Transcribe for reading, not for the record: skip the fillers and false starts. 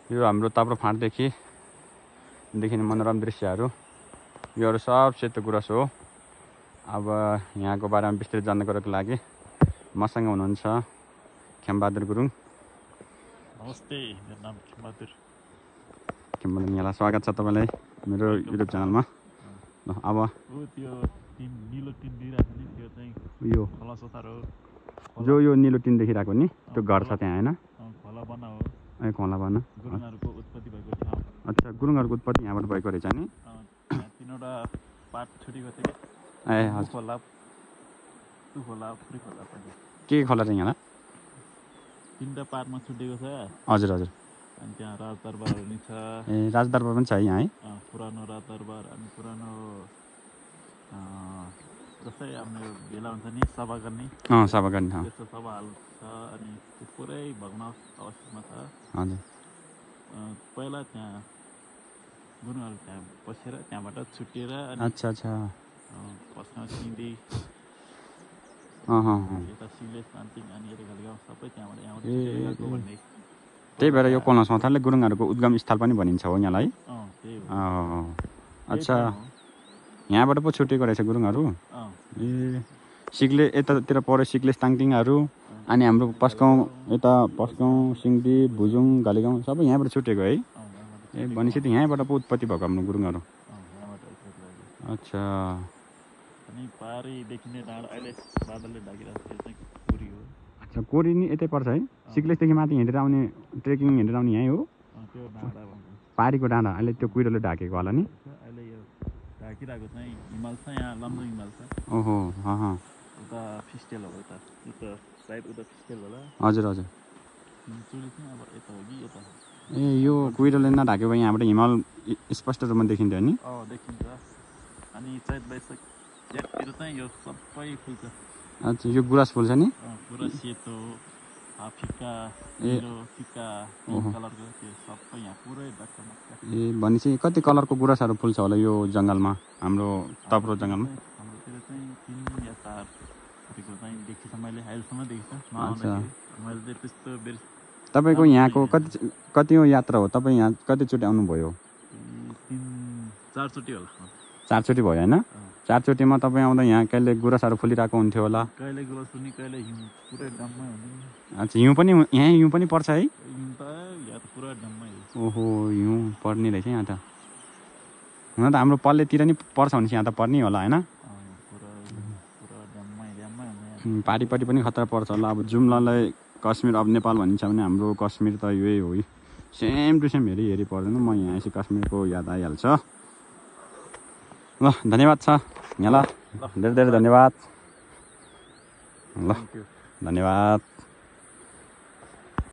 यो हाम्रो ताप्रो फाँटदेखि देखिने मनोरम दृश्यहरू योहरू सब सेतो गुराँस हो। अब यहाँको बारेमा विस्तृत जानकारीको लागि मसँग हुनुहुन्छ खेमबहादुर गुरुङ। नमस्ते, मेरो नाम खेमबहादुर। खेमबहादुर यहाँलाई स्वागत छ तपाईँलाई मेरो युट्युब च्यानलमा। अब त्यो निलो टिन दिइरहेको नि त्यो चाहिँ यो खोला सोथार हो। यो निलो टिन देखिरहेको नि त्यो घर छ त्यहाँ होइन? खोला बना हो। ए खोला बना। गुरुङहरूको उत्पत्ति भएको ठाउँ। अच्छा, गुरुङहरूको उत्पत्ति यहाँबाट भएको रहेछ नि? त्यहाँ 3वटा पार्ट छुटेको थियो कि। ए हजुर। खोला, त्यो खोला, पुरै खोला पनि। के खोला चाहिँ यहाँ? 3टा पार्टमा छुटेको छ। हजुर हजुर। अनि त्यहाँ राजदरबारहरू नि छ। ए राजदरबार पनि छ यहाँ है? पुरानो राजदरबार अनि पुरानो जस्तै आफ्नो भेला हुन्छ नि सभा गर्ने। सभा गर्ने त्यस्तो सभा हाल छ। अनि त्यो पुरै भग्नावश अवस्थामा छ। हजुर। पहिला त्यहाँ गुरुङहरू त्यहाँ बसेर त्यहाँबाट छुटिएर अनि अच्छा अच्छा पश्चिममा सिङ्दी यता सिले शान्तिङ अनि यता घालिगाउँ सबै त्यहाँबाट यहाँबाट भन्ने। त्यही भएर यो कोला सौथारले गुरुङहरूको उद्गम स्थल पनि भनिन्छ हो यहाँलाई? त्यही हो। अच्छा, यहाँबाट पो छुटेको रहेछ गुरुङहरू? ए सिक्ले यतातिर पऱ्यो सिक्ले ताङतिङहरू अनि हाम्रो पस्काउँ यता पस्काउँ सिङ्दी भुजुङ घालिगाउँ सबै यहाँबाट छुटेको है? ए भनेपछि त यहाँबाट पो उत्पत्ति भएको हाम्रो गुरुङहरू। अच्छा। अनि पारी देखिने डाँडा अहिले बादलले ढाकिरहेको त्यो चाहिँ कोरी हो। अच्छा, कोरी नि यतै पर्छ है? सिक्लेसदेखि माथि हिँडेर आउने ट्रेकिङ हिँडेर आउने यहीँ हो? त्यो डाँडा भन्छ पारीको डाँडा अहिले त्यो कुहिरोले ढाकेको होला नि? अहिले यो ढाकिरहेको चाहिँ हिमाल छ, यहाँ लम्बो हिमाल छ। ओहो उता फिस्टेल हो। उता साइड उता फिस्टेल होला। हजुर हजुर। चुली चाहिँ अब यता हो कि यता हो? ए यो कुहिरोले नढाकेको यहाँबाट हिमाल स्पष्ट रूपमा देखिन्थ्यो नि? देखिन्छ। अनि चैत वैशाख जेठतिर चाहिँ यो सबै फुल्छ। अच्छा, यो गुराँस फुल्छ नि? पुरा सेतो फिक्का निलो फिक्का कलरको त्यो सबै यहाँ पुरै डक्कमा। ए भनेपछि कति कलरको गुराँसहरू फुल्छ होला यो जङ्गलमा, हाम्रो तप्रो जङ्गलमा? हाम्रोतिर चाहिँ 3 या 4 थरीको चाहिँ देखिन्छ। मैले अहिलेसम्म देखिन्छ। मैले चाहिँ त्यस्तो बेर तपाईँको यहाँको कति हो यात्रा हो? तपाईँ यहाँ कतिचोटि आउनुभयो? 3-4 चोटि होला। 4 चोटि भयो होइन? 4 चोटिमा तपाईँ आउँदा यहाँ कहिले गुराँसहरू फुलिरहेको हुन्थ्यो होला? कहिले गुराँस फुल्ने कहिले हिउँ पुरै डम्मै हुने। अच्छा, हिउँ पनि यहाँ हिउँ पनि पर्छ है? हिउँ त यहाँ त पुरा डम्मै हो। ओहो, हिउँ पर्ने रहेछ यहाँ त। हुन त हाम्रो पल्लेतिर नि पर्छ भनेपछि यहाँ त पर्नै होला होइन? पारिपट्टि पनि खतरा पर्छ होला। अब जुम्लालाई कश्मीर अफ नेपाल भनिन्छ भने हाम्रो कश्मीर त यही हो। सेम टु सेम हेरी पर्दैन। म यहाँ यसै कश्मीरको याद आइहाल्छ। ल धन्यवाद छ यहाँलाई, धेरै धेरै धन्यवाद। ल धन्यवाद।